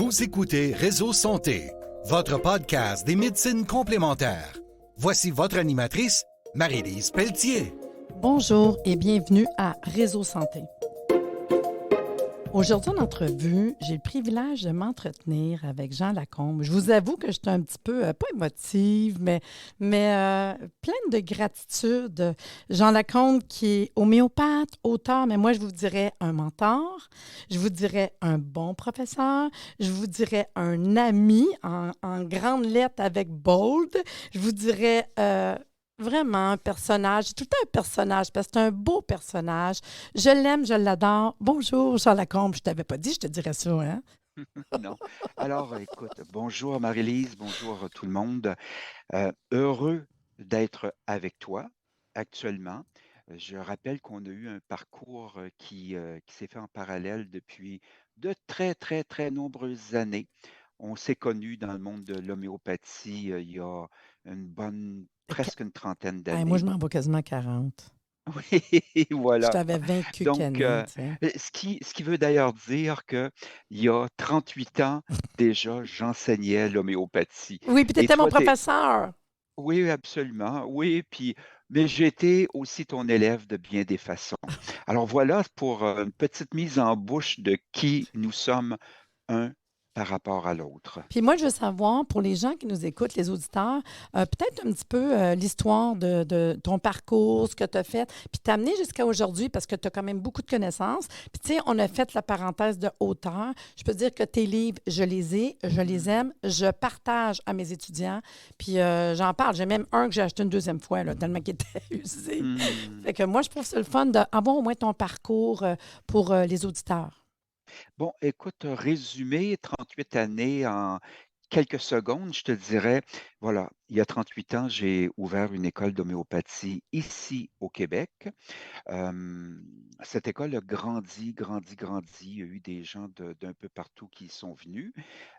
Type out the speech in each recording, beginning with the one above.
Vous écoutez Réseau Santé, votre podcast des médecines complémentaires. Voici votre animatrice, Marie-Lise Pelletier. Bonjour et bienvenue à Réseau Santé. Aujourd'hui, en entrevue, j'ai le privilège de m'entretenir avec Jean Lacombe. Je vous avoue que j'étais un petit peu, pas émotive, mais pleine de gratitude. Jean Lacombe qui est homéopathe, auteur, mais moi, je vous dirais un mentor, je vous dirais un bon professeur, je vous dirais un ami en grandes lettres avec bold, je vous dirais... vraiment un personnage, tout le temps un personnage, parce que c'est un beau personnage. Je l'aime, je l'adore. Bonjour, Jean Lacombe. Je ne t'avais pas dit, je te dirais ça, hein? Non. Alors, écoute, bonjour Marie-Lise, bonjour tout le monde. Heureux d'être avec toi actuellement. Je rappelle qu'on a eu un parcours qui s'est fait en parallèle depuis de très, très, très nombreuses années. On s'est connus dans le monde de l'homéopathie il y a presque une trentaine Moi, d'années. je m'en vais quasiment 40. Oui, Je voilà. t'avais vaincu Donc, Kenny, tu sais. ce qui veut d'ailleurs dire qu'il y a 38 ans, déjà, j'enseignais l'homéopathie. Oui, puis tu Et étais mon toi, professeur. oui, absolument. Oui, mais j'étais aussi ton élève de bien des façons. Alors voilà pour une petite mise en bouche de qui nous sommes un par rapport à l'autre. Puis moi, je veux savoir, pour les gens qui nous écoutent, les auditeurs, peut-être un petit peu l'histoire de ton parcours, ce que tu as fait, puis t'amener jusqu'à aujourd'hui parce que tu as quand même beaucoup de connaissances. Puis tu sais, on a fait la parenthèse de auteur. Je peux dire que tes livres, je les ai, je les aime, je partage à mes étudiants, puis j'en parle. J'ai même un que j'ai acheté une deuxième fois, là, tellement qu'il était usé. Hmm. Fait que moi, je trouve que c'est le fun d'avoir au moins ton parcours pour les auditeurs. Bon, écoute, résumé 38 années en quelques secondes, je te dirais, voilà, il y a 38 ans, j'ai ouvert une école d'homéopathie ici au Québec. Cette école a grandi, grandi, grandi. Il y a eu des gens d'un peu partout qui y sont venus.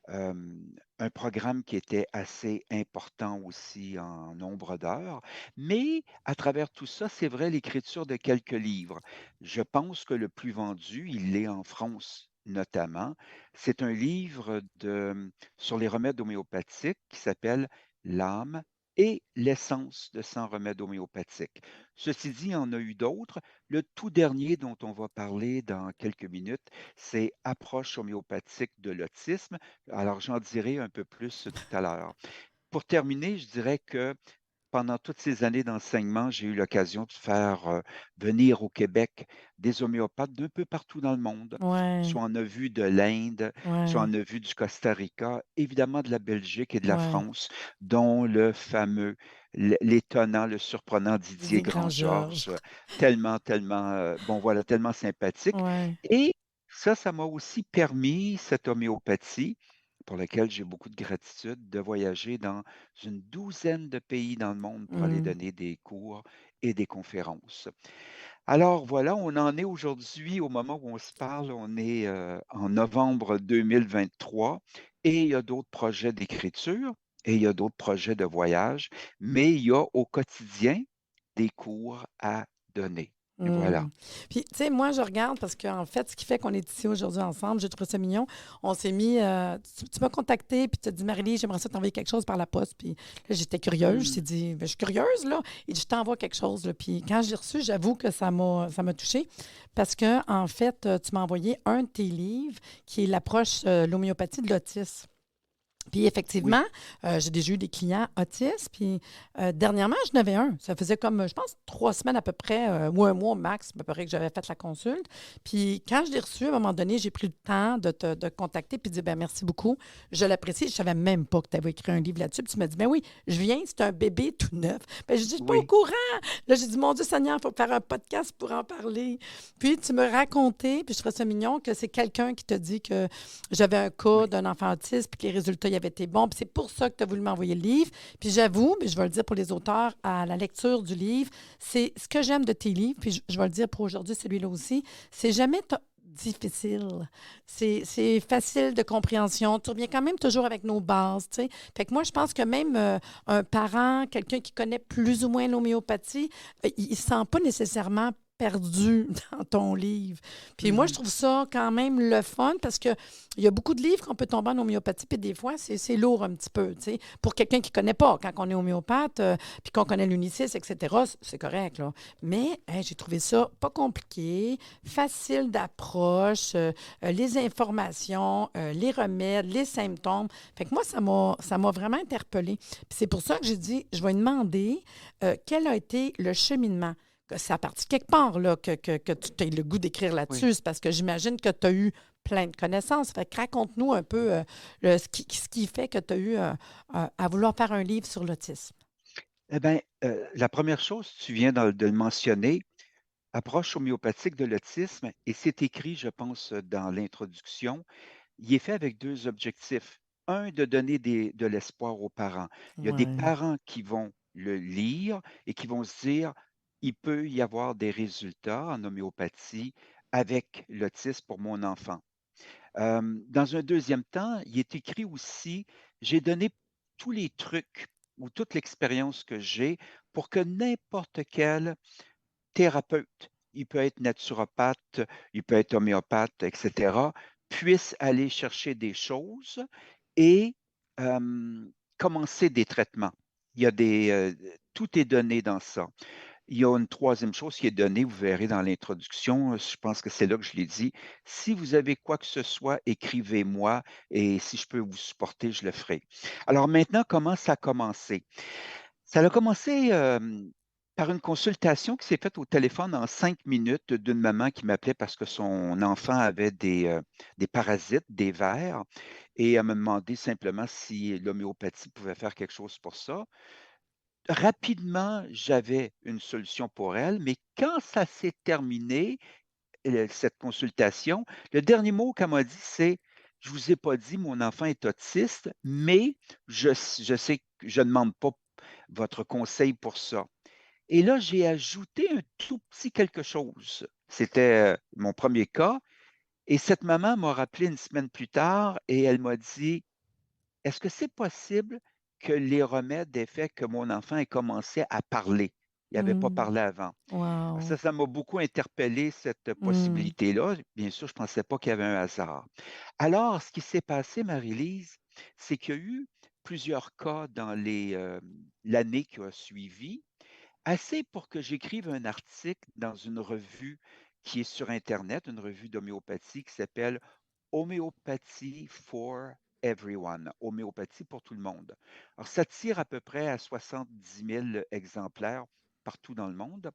Un programme qui était assez important aussi en nombre d'heures. Mais à travers tout ça, c'est vrai, l'écriture de quelques livres. Je pense que le plus vendu, il l'est en France notamment. C'est un livre sur les remèdes homéopathiques qui s'appelle L'âme et l'essence de 100 remèdes homéopathiques. Ceci dit, il y en a eu d'autres. Le tout dernier dont on va parler dans quelques minutes, c'est Approche homéopathique de l'autisme. Alors, j'en dirai un peu plus tout à l'heure. Pour terminer, je dirais que pendant toutes ces années d'enseignement, j'ai eu l'occasion de faire venir au Québec des homéopathes d'un peu partout dans le monde. Ouais, Soit on a vu de l'Inde, soit ouais, on a vu du Costa Rica, évidemment de la Belgique et de la ouais. France, dont le fameux, l'étonnant, le surprenant Didier Didier Grand-Georges. Grand-Georges, tellement, tellement, bon voilà, tellement sympathique. Ouais. Et ça m'a aussi permis, cette homéopathie, pour laquelle j'ai beaucoup de gratitude, de voyager dans une douzaine de pays dans le monde pour aller Mm. donner des cours et des conférences. Alors voilà, on en est aujourd'hui, au moment où on se parle, on est en novembre 2023 et il y a d'autres projets d'écriture et il y a d'autres projets de voyage, mais il y a au quotidien des cours à donner. Voilà. Mm. Puis, tu sais, moi, je regarde parce qu'en fait, ce qui fait qu'on est ici aujourd'hui ensemble, j'ai trouvé ça mignon. On s'est mis. Tu m'as contacté, puis tu as dit, Marie-Lise, j'aimerais ça t'envoyer quelque chose par la poste. Puis là, j'étais curieuse. Je Hmm. t'ai dit, ben, je suis curieuse, là. Et je t'envoie quelque chose, là. Puis quand j'ai reçu, j'avoue que ça m'a touchée parce que, en fait, tu m'as envoyé un de tes livres qui est l'approche, l'homéopathie de l'autisme. Puis Oui. effectivement, j'ai déjà eu des clients autistes. Puis dernièrement, j'en avais un. Ça faisait comme, je pense, 3 semaines à peu près, ou un mois max, à peu près que j'avais fait la consulte. Puis quand je l'ai reçu, à un moment donné, j'ai pris le temps de te contacter puis de dire, ben merci beaucoup. Je l'apprécie. Je ne savais même pas que tu avais écrit un livre là-dessus. Puis tu m'as dit, ben oui, je viens, c'est un bébé tout neuf. Ben je dis, je suis pas au Oui. courant. Là, j'ai dit, mon Dieu Seigneur, il faut faire un podcast pour en parler. Puis tu me racontais, puis je trouvais ça mignon, que c'est quelqu'un qui t'a dit que j'avais un cas Oui. d'un enfant autiste, puis que les résultats y avaient été bons. Puis c'est pour ça que tu as voulu m'envoyer le livre. Puis j'avoue, mais je vais le dire pour les auteurs, à la lecture du livre, c'est ce que j'aime de tes livres, puis je vais le dire pour aujourd'hui, celui-là aussi, c'est jamais difficile. C'est facile de compréhension. Tu reviens quand même toujours avec nos bases, tu sais. Fait que moi, je pense que même un parent, quelqu'un qui connaît plus ou moins l'homéopathie, il ne se sent pas nécessairement perdu dans ton livre. Puis moi, je Mhm. trouve ça quand même le fun parce que il y a beaucoup de livres qu'on peut tomber en homéopathie, puis des fois, c'est lourd un petit peu, tu sais. Pour quelqu'un qui ne connaît pas, quand on est homéopathe, puis qu'on connaît l'unicis, etc., c'est correct, là. Mais hey, j'ai trouvé ça pas compliqué, facile d'approche, les informations, les remèdes, les symptômes. Fait que moi, ça m'a vraiment interpellée. Puis c'est pour ça que j'ai dit, je vais lui demander quel a été le cheminement. Que ça a parti quelque part, là, que tu aies le goût d'écrire Oui. là-dessus. C'est parce que j'imagine que tu as eu plein de connaissances. Fait que raconte-nous un peu ce qui fait que tu as eu à vouloir faire un livre sur l'autisme. Eh bien, la première chose, tu viens de le mentionner, approche homéopathique de l'autisme, et c'est écrit, je pense, dans l'introduction. Il est fait avec deux objectifs. Un, de donner de l'espoir aux parents. Il y a des Ouais. parents qui vont le lire et qui vont se dire, il peut y avoir des résultats en homéopathie avec l'autisme pour mon enfant. Dans un deuxième temps, il est écrit aussi, j'ai donné tous les trucs ou toute l'expérience que j'ai pour que n'importe quel thérapeute, il peut être naturopathe, il peut être homéopathe, etc., puisse aller chercher des choses et commencer des traitements. Il y a tout est donné dans ça. Il y a une troisième chose qui est donnée, vous verrez dans l'introduction, je pense que c'est là que je l'ai dit. Si vous avez quoi que ce soit, écrivez-moi et si je peux vous supporter, je le ferai. Alors maintenant, comment ça a commencé? Ça a commencé par une consultation qui s'est faite au téléphone en 5 minutes d'une maman qui m'appelait parce que son enfant avait des parasites, des vers, et elle me demandait simplement si l'homéopathie pouvait faire quelque chose pour ça. Rapidement, j'avais une solution pour elle, mais quand ça s'est terminé, cette consultation, le dernier mot qu'elle m'a dit, c'est: «Je vous ai pas dit, mon enfant est autiste, mais je sais que je ne demande pas votre conseil pour ça». Et là, j'ai ajouté un tout petit quelque chose. C'était, mon premier cas, et cette maman m'a rappelé une semaine plus tard et elle m'a dit: «Est-ce que c'est possible que les remèdes aient fait que mon enfant ait commencé à parler? Il n'avait pas Mm. parlé avant». Wow. Ça m'a beaucoup interpellé, cette Mm. possibilité-là. Bien sûr, je ne pensais pas qu'il y avait un hasard. Alors, ce qui s'est passé, Marie-Lise, c'est qu'il y a eu plusieurs cas dans l'année qui a suivi, assez pour que j'écrive un article dans une revue qui est sur Internet, une revue d'homéopathie qui s'appelle Homéopathie for Everyone, homéopathie pour tout le monde. Alors, ça tire à peu près à 70 000 exemplaires partout dans le monde.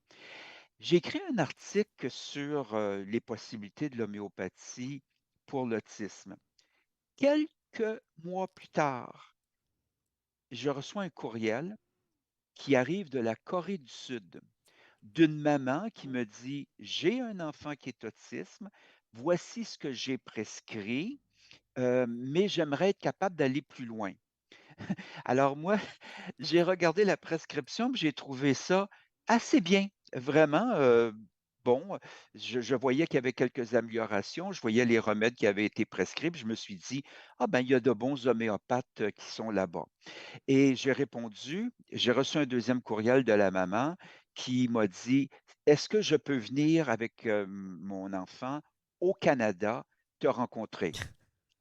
J'ai écrit un article sur les possibilités de l'homéopathie pour l'autisme. Quelques mois plus tard, je reçois un courriel qui arrive de la Corée du Sud, d'une maman qui me dit: «J'ai un enfant qui est autisme, voici ce que j'ai prescrit, mais j'aimerais être capable d'aller plus loin». Alors moi, j'ai regardé la prescription, puis j'ai trouvé ça assez bien. Vraiment, bon, je voyais qu'il y avait quelques améliorations, je voyais les remèdes qui avaient été prescrits, puis je me suis dit: «Ah ben, il y a de bons homéopathes, qui sont là-bas». Et j'ai reçu un deuxième courriel de la maman qui m'a dit: «Est-ce que je peux venir avec, mon enfant au Canada te rencontrer?»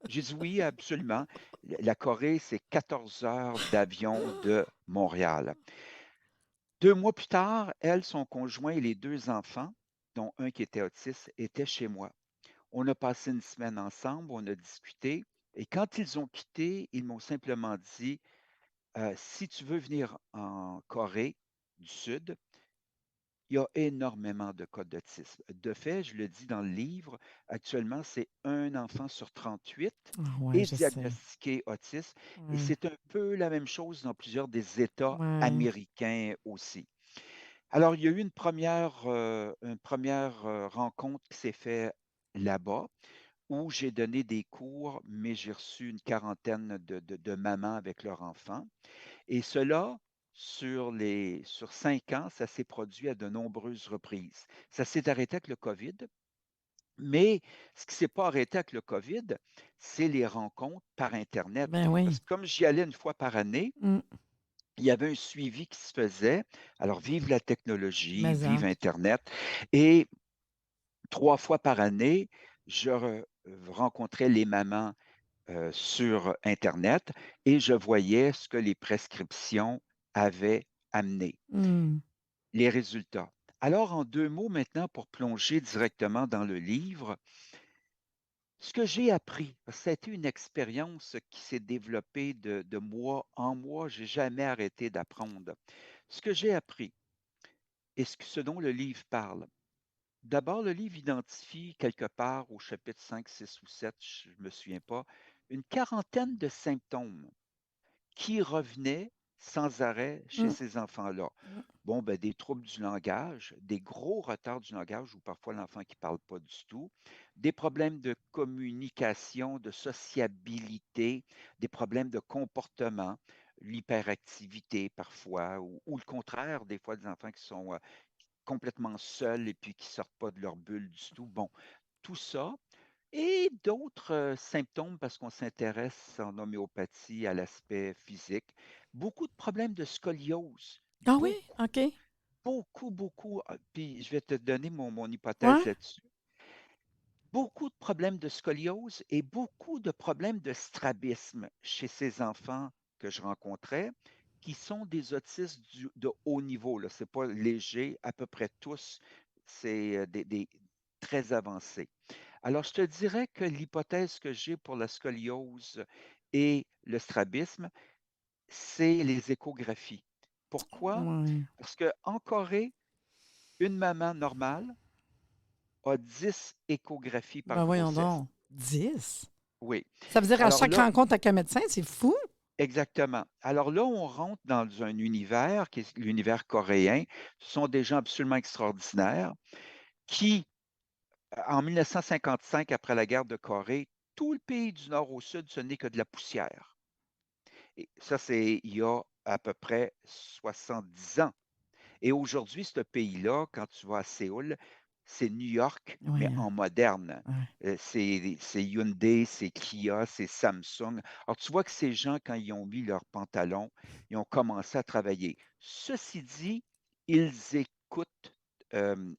J'ai dit: «Oui, absolument». La Corée, c'est 14 heures d'avion de Montréal. 2 mois plus tard, elle, son conjoint et les 2 enfants, dont un qui était autiste, étaient chez moi. On a passé une semaine ensemble, on a discuté, et quand ils ont quitté, ils m'ont simplement dit: «Si tu veux venir en Corée du Sud, il y a énormément de cas d'autisme». De fait, je le dis dans le livre, actuellement, c'est un enfant sur 38 Ah ouais, est je sais. diagnostiqué autiste, et Ouais. c'est un peu la même chose dans plusieurs des États Ouais. américains aussi. Alors, il y a eu une première rencontre qui s'est faite là-bas, où j'ai donné des cours, mais j'ai reçu une quarantaine de mamans avec leurs enfants. Et cela, sur 5 ans, ça s'est produit à de nombreuses reprises. Ça s'est arrêté avec le COVID, mais ce qui ne s'est pas arrêté avec le COVID, c'est les rencontres par Internet. Ben Parce oui. que comme j'y allais une fois par année, Mm. il y avait un suivi qui se faisait. Alors, vive la technologie, Mais vive hein. Internet. Et 3 fois par année, je rencontrais les mamans sur Internet et je voyais ce que les prescriptions avaient amené, Hmm. les résultats. Alors, en 2 mots maintenant, pour plonger directement dans le livre, ce que j'ai appris, parce que ça a été une expérience qui s'est développée de mois en mois, j'ai jamais arrêté d'apprendre. Ce que j'ai appris et ce dont le livre parle. D'abord, le livre identifie quelque part au chapitre 5, 6 ou 7, je ne me souviens pas, une quarantaine de symptômes qui revenaient sans arrêt chez Hmm. ces enfants-là. Bon, ben, des troubles du langage, des gros retards du langage, ou parfois l'enfant qui ne parle pas du tout, des problèmes de communication, de sociabilité, des problèmes de comportement, l'hyperactivité parfois, ou le contraire, des fois des enfants qui sont complètement seuls et puis qui ne sortent pas de leur bulle du tout. Bon, tout ça. Et d'autres symptômes, parce qu'on s'intéresse en homéopathie à l'aspect physique. Beaucoup de problèmes de scoliose. Ah oui? Beaucoup, OK. beaucoup, beaucoup. Puis je vais te donner mon Ouais? hypothèse là-dessus. Beaucoup de problèmes de scoliose et beaucoup de problèmes de strabisme chez ces enfants que je rencontrais, qui sont des autistes de haut niveau. Ce n'est pas léger, à peu près tous, c'est des très avancés. Alors, je te dirais que l'hypothèse que j'ai pour la scoliose et le strabisme, c'est les échographies. Pourquoi? Ouais. Parce qu'en Corée, une maman normale a 10 échographies par Ben voyons grossesse. donc. 10. Oui. Ça veut dire à Alors chaque là, rencontre avec un médecin, c'est fou? exactement. Alors là, on rentre dans un univers qui est l'univers coréen. Ce sont des gens absolument extraordinaires qui, en 1955, après la guerre de Corée, tout le pays du nord au sud, ce n'est que de la poussière. Et ça, c'est il y a à peu près 70 ans. Et aujourd'hui, ce pays-là, quand tu vas à Séoul, c'est New York, mais Oui. en moderne. Ouais. C'est Hyundai, c'est Kia, c'est Samsung. Alors, tu vois que ces gens, quand ils ont mis leurs pantalons, ils ont commencé à travailler. Ceci dit, ils écoutent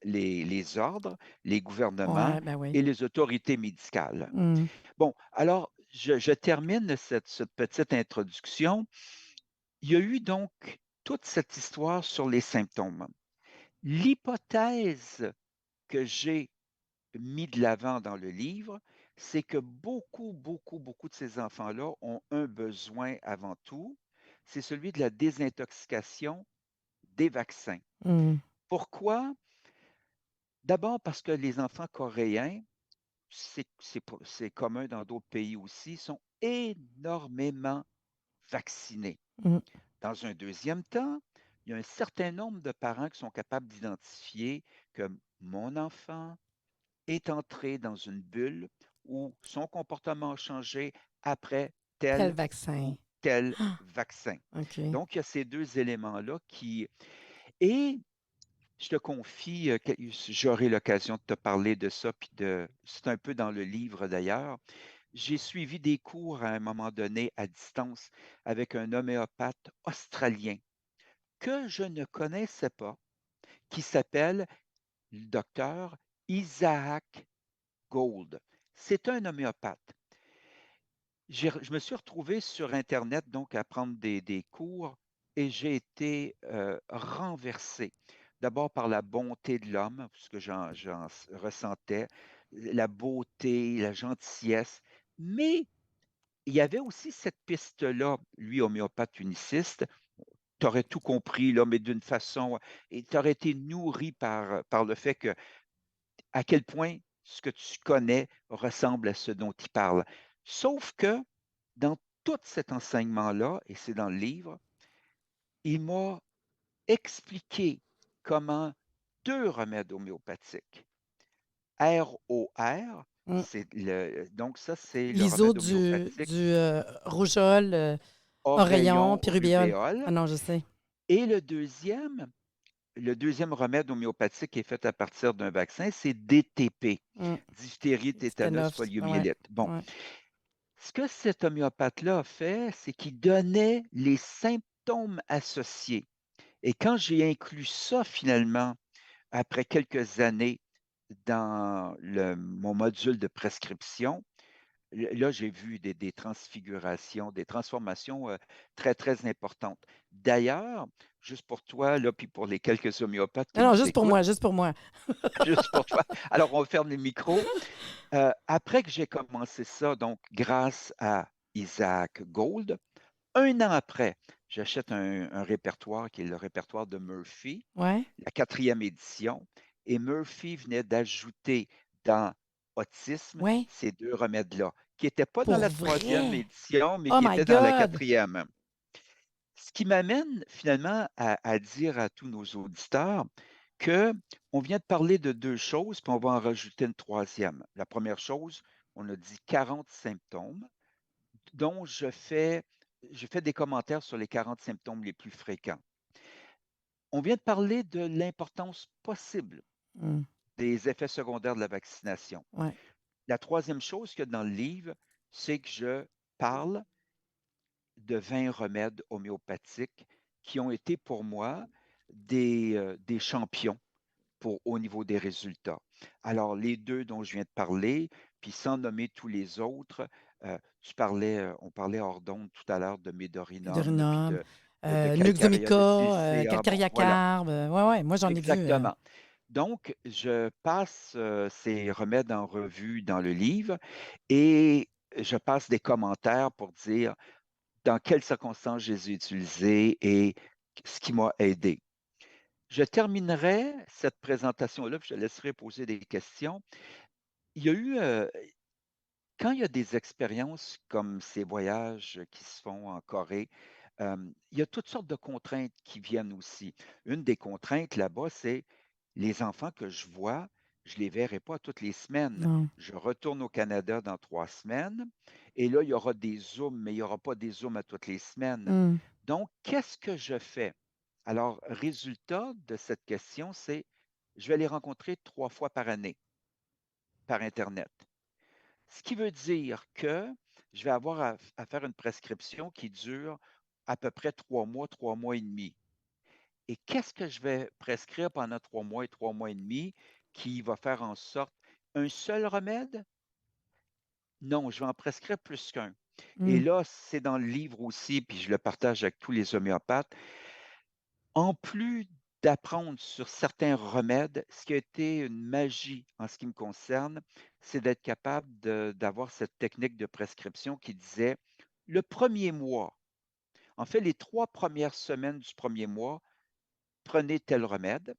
les ordres, les gouvernements Ouais, ben oui. et les autorités médicales. Hmm. Bon, alors, je termine cette petite introduction. Il y a eu donc toute cette histoire sur les symptômes. L'hypothèse que j'ai mis de l'avant dans le livre, c'est que beaucoup, beaucoup, beaucoup de ces enfants-là ont un besoin avant tout, c'est celui de la désintoxication des vaccins. Hmm. Pourquoi? D'abord parce que les enfants coréens, c'est commun dans d'autres pays aussi, sont énormément vaccinés. Hmm. Dans un deuxième temps, il y a un certain nombre de parents qui sont capables d'identifier que mon enfant est entré dans une bulle où son comportement a changé après Tel tel vaccin. ou tel Ah, vaccin. OK. Donc, il y a ces deux éléments-là qui... Et je te confie, j'aurai l'occasion de te parler de ça, puis c'est un peu dans le livre d'ailleurs. J'ai suivi des cours à un moment donné à distance avec un homéopathe australien que je ne connaissais pas, qui s'appelle le docteur Isaac Gold. C'est un homéopathe. Je me suis retrouvé sur Internet donc à prendre des cours et j'ai été renversé. D'abord par la bonté de l'homme, parce que j'en ressentais, la beauté, la gentillesse, mais il y avait aussi cette piste-là, lui, homéopathe uniciste, tu aurais tout compris, là, mais d'une façon, et tu aurais été nourri par le fait que, à quel point ce que tu connais ressemble à ce dont il parle. Sauf que, dans tout cet enseignement-là, et c'est dans le livre, il m'a expliqué comment deux remèdes homéopathiques, ROR, Hmm. donc ça, c'est le L'ISO remède du homéopathique rougeole, oreillon, Oreillon puis rubéole. rubéole, Ah non, je sais. et le deuxième remède homéopathique qui est fait à partir d'un vaccin, c'est DTP, Hmm. diphtérie, tétanos, Tétanos. Ouais. poliomyélite. Bon, Ouais. ce que cet homéopathe-là a fait, c'est qu'il donnait les symptômes symptômes associés. Et quand j'ai inclus ça finalement, après quelques années, dans mon module de prescription, là, j'ai vu des transfigurations, des transformations très, très importantes. D'ailleurs, juste pour toi, là, puis pour les quelques homéopathes qui Non, non, nous juste pour écoutent, moi, juste pour moi. juste pour toi. Alors, on ferme les micros. Après que j'ai commencé ça, donc grâce à Isaac Gold, un an après, j'achète un répertoire qui est le répertoire de Murphy, Ouais. la quatrième édition, et Murphy venait d'ajouter dans Autisme Ouais. ces deux remèdes-là, qui n'étaient pas dans Pour la troisième vrai. édition, mais Oh qui my étaient dans la God. quatrième. Ce qui m'amène finalement à dire à tous nos auditeurs que on vient de parler de deux choses, puis on va en rajouter une troisième. La première chose, on a dit 40 symptômes, dont je fais des commentaires sur les 40 symptômes les plus fréquents. On vient de parler de l'importance possible Mm. des effets secondaires de la vaccination. Ouais. La troisième chose qu'il y a dans le livre, c'est que je parle de 20 remèdes homéopathiques qui ont été pour moi des champions au niveau des résultats. Alors, les deux dont je viens de parler, puis sans nommer tous les autres, on parlait hors d'onde tout à l'heure de Médorinum, puis Pédorinum, de Nux calcarea, vomica, de silcéa. Bon, Calcaria voilà, carbe. Ouais, ouais, moi j'en ai vu. exactement. Donc, je passe ces remèdes en revue dans le livre et je passe des commentaires pour dire dans quelles circonstances je les ai utilisés et ce qui m'a aidé. Je terminerai cette présentation-là, puis je te laisserai poser des questions. Il y a eu, quand il y a des expériences comme ces voyages qui se font en Corée, il y a toutes sortes de contraintes qui viennent aussi. Une des contraintes là-bas, c'est les enfants que je vois, je ne les verrai pas toutes les semaines. Non. Je retourne au Canada dans 3 semaines et là, il y aura des Zooms, mais il n'y aura pas des Zooms à toutes les semaines. Mm. Donc, qu'est-ce que je fais? Alors, résultat de cette question, c'est je vais les rencontrer 3 fois par année par Internet. Ce qui veut dire que je vais avoir à faire une prescription qui dure à peu près 3 mois, 3 mois et demi. Et qu'est-ce que je vais prescrire pendant 3 mois et 3 mois et demi qui va faire en sorte un seul remède? Non, je vais en prescrire plus qu'un. Et Mm. là, c'est dans le livre aussi, puis je le partage avec tous les homéopathes. En plus d'apprendre sur certains remèdes, ce qui a été une magie en ce qui me concerne, c'est d'être capable d'avoir cette technique de prescription qui disait le premier mois, en fait, les 3 premières semaines du premier mois, prenez tel remède,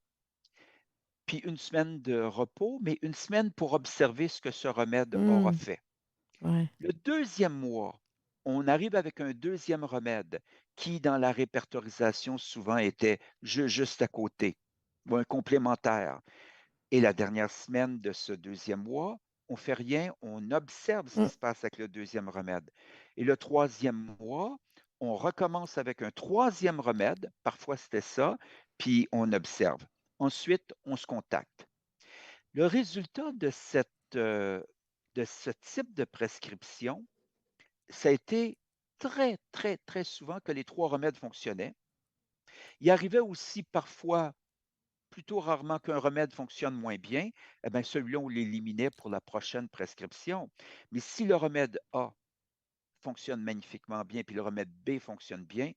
puis une semaine de repos, mais une semaine pour observer ce que ce remède aura Mm. fait. Ouais. Le deuxième mois, on arrive avec un deuxième remède qui, dans la répertorisation, souvent était juste à côté ou un complémentaire. Et la dernière semaine de ce deuxième mois, on ne fait rien, on observe ce qui Mm. se passe avec le deuxième remède. Et le troisième mois, on recommence avec un troisième remède, parfois c'était ça, puis on observe. Ensuite, on se contacte. Le résultat de ce type de prescription, ça a été très, très, très souvent que les 3 remèdes fonctionnaient. Il arrivait aussi parfois, plutôt rarement, qu'un remède fonctionne moins bien. Eh bien, celui-là, on l'éliminait pour la prochaine prescription. Mais si le remède A fonctionne magnifiquement bien, puis le remède B fonctionne bien,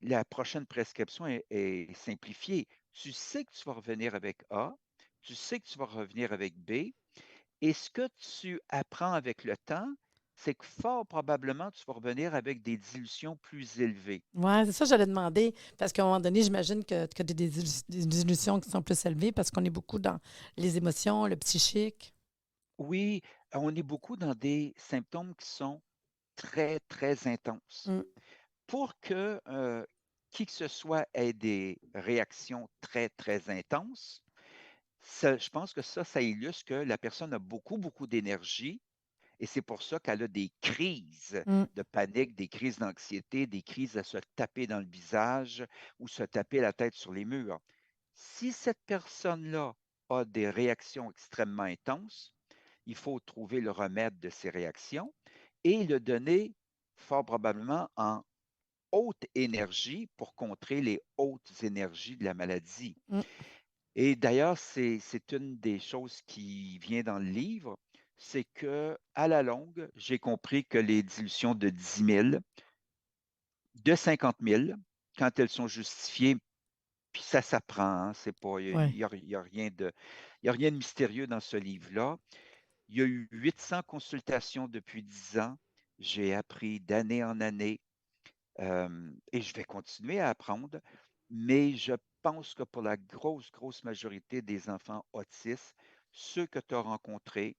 la prochaine prescription est simplifiée. Tu sais que tu vas revenir avec A, tu sais que tu vas revenir avec B, et ce que tu apprends avec le temps, c'est que fort probablement, tu vas revenir avec des dilutions plus élevées. Ouais, c'est ça que j'allais demander. Parce qu'à un moment donné, j'imagine que tu as des illusions qui sont plus élevées parce qu'on est beaucoup dans les émotions, le psychique. Oui, on est beaucoup dans des symptômes qui sont très, très intenses. Mm. Pour que qui que ce soit ait des réactions très, très intenses, je pense que ça illustre que la personne a beaucoup, beaucoup d'énergie et c'est pour ça qu'elle a des crises Mm. de panique, des crises d'anxiété, des crises à se taper dans le visage ou se taper la tête sur les murs. Si cette personne-là a des réactions extrêmement intenses, il faut trouver le remède de ces réactions et le donner fort probablement en haute énergie pour contrer les hautes énergies de la maladie. Mm. Et d'ailleurs, c'est une des choses qui vient dans le livre, c'est que à la longue, j'ai compris que les dilutions de 10 000, de 50 000, quand elles sont justifiées, puis ça s'apprend, hein, c'est pas, Ouais. y a rien il y a rien de mystérieux dans ce livre-là. Il y a eu 800 consultations depuis 10 ans. J'ai appris d'année en année et je vais continuer à apprendre, mais je pense que pour la grosse, grosse majorité des enfants autistes, ceux que tu as rencontrés,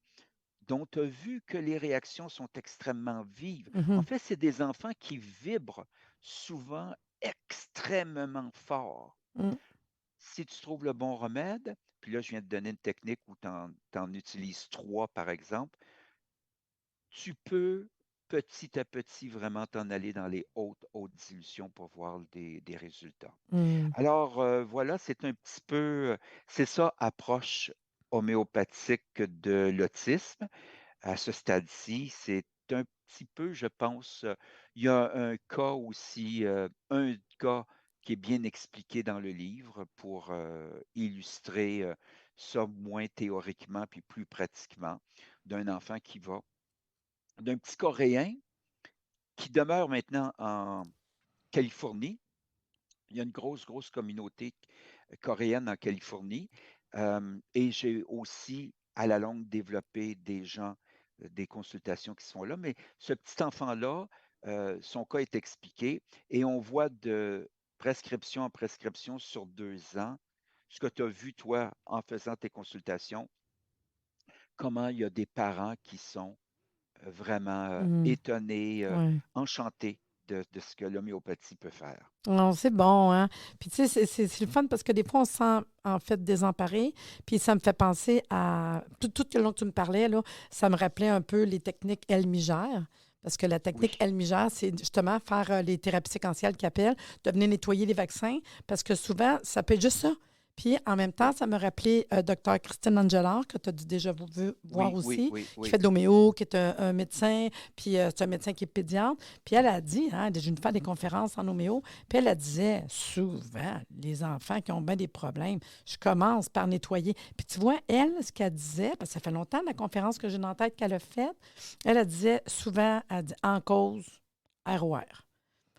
dont tu as vu que les réactions sont extrêmement vives, en Mhm. fait, c'est des enfants qui vibrent souvent extrêmement fort. Mm. Si tu trouves le bon remède, puis là, je viens de donner une technique où tu en utilises trois, par exemple, tu peux petit à petit vraiment t'en aller dans les hautes, hautes dilutions pour voir des résultats. Mm. Alors, voilà, c'est un petit peu, c'est ça, approche homéopathique de l'autisme. À ce stade-ci, c'est un petit peu, je pense, il y a un cas aussi, un cas qui est bien expliqué dans le livre pour illustrer ça moins théoriquement puis plus pratiquement, d'un enfant qui va, d'un petit Coréen qui demeure maintenant en Californie. Il y a une grosse, grosse communauté coréenne en Californie. Et j'ai aussi, à la longue, développé des gens, des consultations qui sont là. Mais ce petit enfant-là, son cas est expliqué et on voit de prescription en prescription sur 2 ans ce que tu as vu, toi, en faisant tes consultations, comment il y a des parents qui sont vraiment Mm. étonnés, Ouais. enchantés de ce que l'homéopathie peut faire. Non, c'est bon, hein? Puis tu sais, c'est le fun parce que des fois, on se sent en fait désemparé. Puis ça me fait penser à... Tout le long que tu me parlais, là, ça me rappelait un peu les techniques Helmiger. Parce que la Oui. technique Helmiger, c'est justement faire les thérapies séquentielles qu'ils appellent, de venir nettoyer les vaccins. Parce que souvent, ça peut être juste ça. Puis en même temps, Oui, ça me rappelait Dr. Christine Angelard, que tu as dû déjà voir oui, oui, aussi, oui, qui oui. fait de l'homéo, qui est un médecin, puis c'est un médecin qui est pédiatre. Puis elle a dit, hein, elle a dû faire des conférences en homéo, puis elle disait souvent, les enfants qui ont bien des problèmes, je commence par nettoyer. Puis tu vois, elle, ce qu'elle disait, parce que ça fait longtemps la conférence que j'ai en tête qu'elle a faite, elle disait souvent, elle dit, en cause, ROR.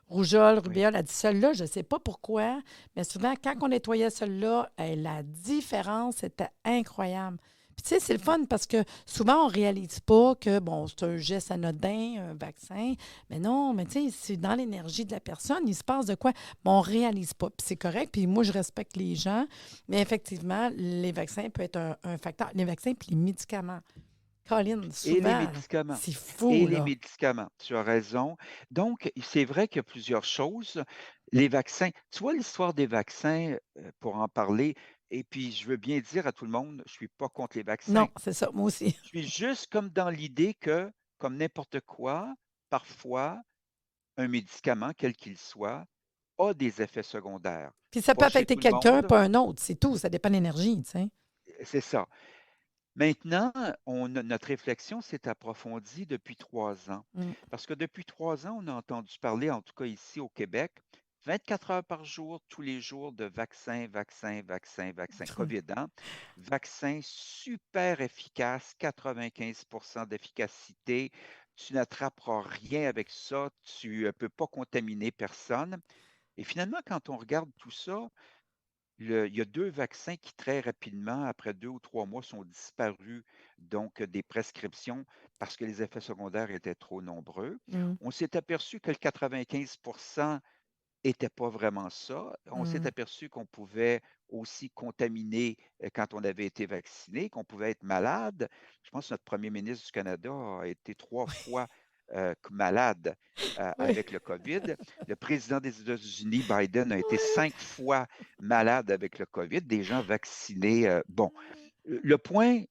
Rougeole, Oui. rubéole, elle dit celle-là, je ne sais pas pourquoi, mais souvent, quand on nettoyait celle-là, la différence était incroyable. Puis, tu sais, c'est le fun parce que souvent, on ne réalise pas que, bon, c'est un geste anodin, un vaccin. Mais non, mais tu sais, c'est dans l'énergie de la personne, il se passe de quoi? Bon, on ne réalise pas. Puis, c'est correct. Puis, moi, je respecte les gens. Mais effectivement, les vaccins peuvent être un facteur. Les vaccins puis les médicaments. Colin, Et les souvent, médicaments. c'est Et fou, les là. médicaments. Tu as raison. Donc, c'est vrai qu'il y a plusieurs choses. Les vaccins, tu vois l'histoire des vaccins, pour en parler, et puis je veux bien dire à tout le monde, je ne suis pas contre les vaccins. Non, c'est ça, moi aussi. Je suis juste comme dans l'idée que, comme n'importe quoi, parfois, un médicament, quel qu'il soit, a des effets secondaires. Puis ça peut Pas chez affecter tout le quelqu'un, monde, pas un autre, c'est tout. Ça dépend de l'énergie, tu sais. c'est ça. Maintenant, notre réflexion s'est approfondie depuis 3 ans. Mm. Parce que depuis 3 ans, on a entendu parler, en tout cas ici au Québec, 24 heures par jour, tous les jours, de vaccins, vaccins, vaccins, vaccins. COVID, hein? Vaccin super efficace, 95 d'efficacité. Tu n'attraperas rien avec ça. Tu ne peux pas contaminer personne. Et finalement, quand on regarde tout ça, il y a 2 vaccins qui très rapidement, après 2 ou 3 mois, sont disparus, donc des prescriptions parce que les effets secondaires étaient trop nombreux. Mm. On s'est aperçu que le 95 n'était pas vraiment ça. On s'est Mm. aperçu qu'on pouvait aussi contaminer quand on avait été vacciné, qu'on pouvait être malade. Je pense que notre premier ministre du Canada a été 3 fois malade Oui. avec le COVID. Le président des États-Unis, Biden, a été 5 fois malade avec le COVID, des gens vaccinés. Bon, le point,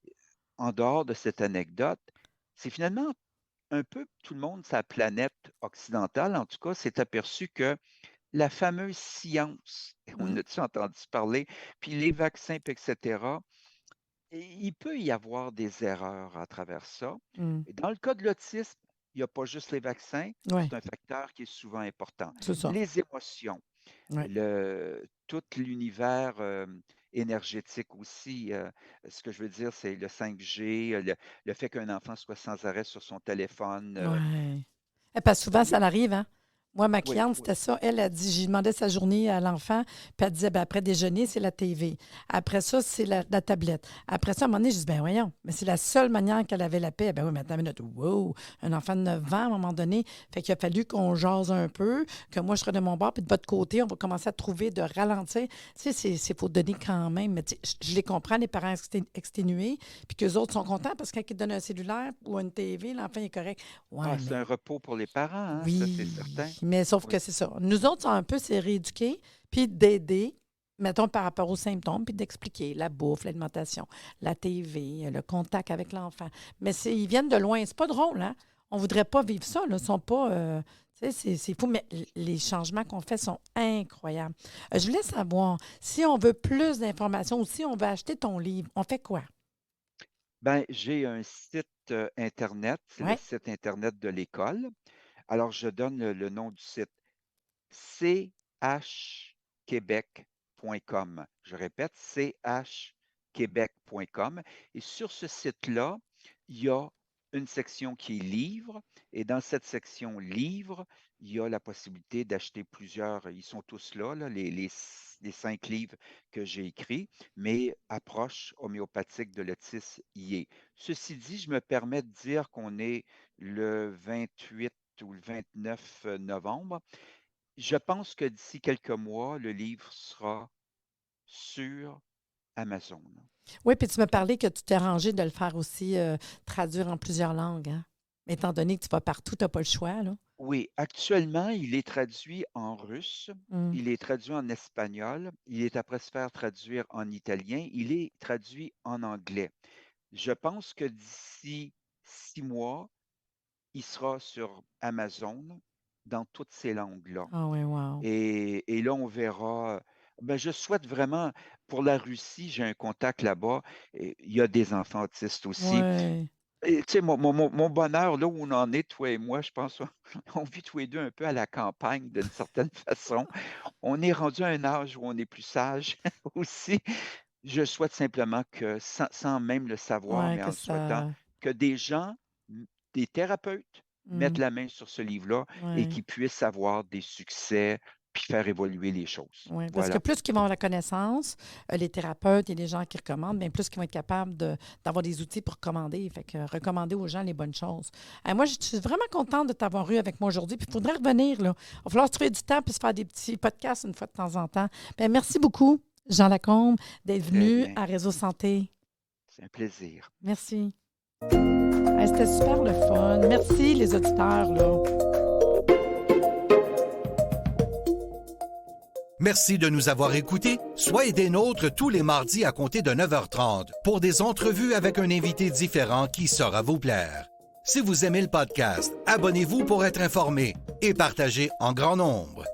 en dehors de cette anecdote, c'est finalement un peu tout le monde, sa planète occidentale, en tout cas, s'est aperçu que la fameuse science, on Mm. a-tu entendu parler, puis les vaccins, puis etc., il peut y avoir des erreurs à travers ça. Mm. Et dans le cas de l'autisme, il n'y a pas juste les vaccins, Oui, c'est un facteur qui est souvent important. c'est ça. Les émotions, Ouais. tout l'univers énergétique aussi. Ce que je veux dire, c'est le 5G, le fait qu'un enfant soit sans arrêt sur son téléphone. Ouais. Parce que souvent, ça arrive, hein? Moi, ma Oui, cliente, oui. c'était ça. Elle a dit, j'y demandais sa journée à l'enfant, puis elle disait, ben, après déjeuner, c'est la TV. Après ça, c'est la tablette. Après ça, à un moment donné, je dis, ben voyons, mais c'est la seule manière qu'elle avait la paix. Ben oui, maintenant, une minute, wow, un enfant de 9 ans, à un moment donné. Fait qu'il a fallu qu'on jase un peu, que moi, je serais de mon bord, puis de votre côté, on va commencer à trouver de ralentir. Tu sais, c'est faut donner quand même. Mais tu sais, je les comprends, les parents exténués, puis qu'eux autres sont contents parce que quand ils donnent un cellulaire ou une TV, l'enfant est correct. Ouais, Ah, c'est mais un repos pour les parents, hein, ça c'est certain. oui, mais sauf Oui. que c'est ça. Nous autres, un peu, c'est rééduquer, puis d'aider, mettons, par rapport aux symptômes, puis d'expliquer la bouffe, l'alimentation, la TV, le contact avec l'enfant. Mais ils viennent de loin. C'est pas drôle, hein? On voudrait pas vivre ça, là. Ils sont pas... tu sais, c'est fou, mais les changements qu'on fait sont incroyables. Je voulais savoir, si on veut plus d'informations ou si on veut acheter ton livre, on fait quoi? Ben, j'ai un site Internet, c'est le Oui, site Internet de l'école. Alors, je donne le nom du site chquebec.com. Je répète, chquebec.com. Et sur ce site-là, il y a une section qui est livres. Et dans cette section livres, il y a la possibilité d'acheter plusieurs. Ils sont tous là, les 5 livres que j'ai écrits, mais approche homéopathique de l'autisme y est. Ceci dit, je me permets de dire qu'on est le 28 ou le 29 novembre. Je pense que d'ici quelques mois, le livre sera sur Amazon. oui, puis tu m'as OK? parlé que tu t'es arrangé de le faire aussi traduire en plusieurs langues, hein? Étant donné que tu vas partout, tu n'as pas le choix, là. Oui, actuellement, il est traduit en russe, Mm. il est traduit en espagnol, il est après se faire traduire en italien, il est traduit en anglais. Je pense que d'ici 6 mois, il sera sur Amazon dans toutes ces langues-là. Ah oui, wow. Et là, on verra. Ben, je souhaite vraiment, pour la Russie, j'ai un contact là-bas. Et il y a des enfants autistes aussi. Oui. Et tu sais, mon bonheur, là où on en est, toi et moi, je pense, on vit tous les deux un peu à la campagne d'une certaine façon. On est rendu à un âge où on est plus sage aussi. Je souhaite simplement que, sans même le savoir, Oui, mais en que le souhaitant, ça. que des gens, des thérapeutes, mettent Mm. la main sur ce livre-là et Oui. qu'ils puissent avoir des succès puis faire évoluer les choses. Oui. Parce que Voilà. plus qu'ils vont avoir la connaissance, les thérapeutes et les gens qui recommandent, bien plus qu'ils vont être capables d'avoir des outils pour recommander. Fait que recommander aux gens les bonnes choses. Moi, je suis vraiment contente de t'avoir eu avec moi aujourd'hui. Puis il faudrait revenir, là. Il va falloir se trouver du temps puis se faire des petits podcasts une fois de temps en temps. Bien, merci beaucoup, Jean Lacombe, d'être Très venu bien. à Réseau Santé. C'est un plaisir. Merci. C'était super le fun. Merci, les auditeurs, là. Merci de nous avoir écoutés. Soyez des nôtres tous les mardis à compter de 9h30 pour des entrevues avec un invité différent qui saura vous plaire. Si vous aimez le podcast, abonnez-vous pour être informé et partagez en grand nombre.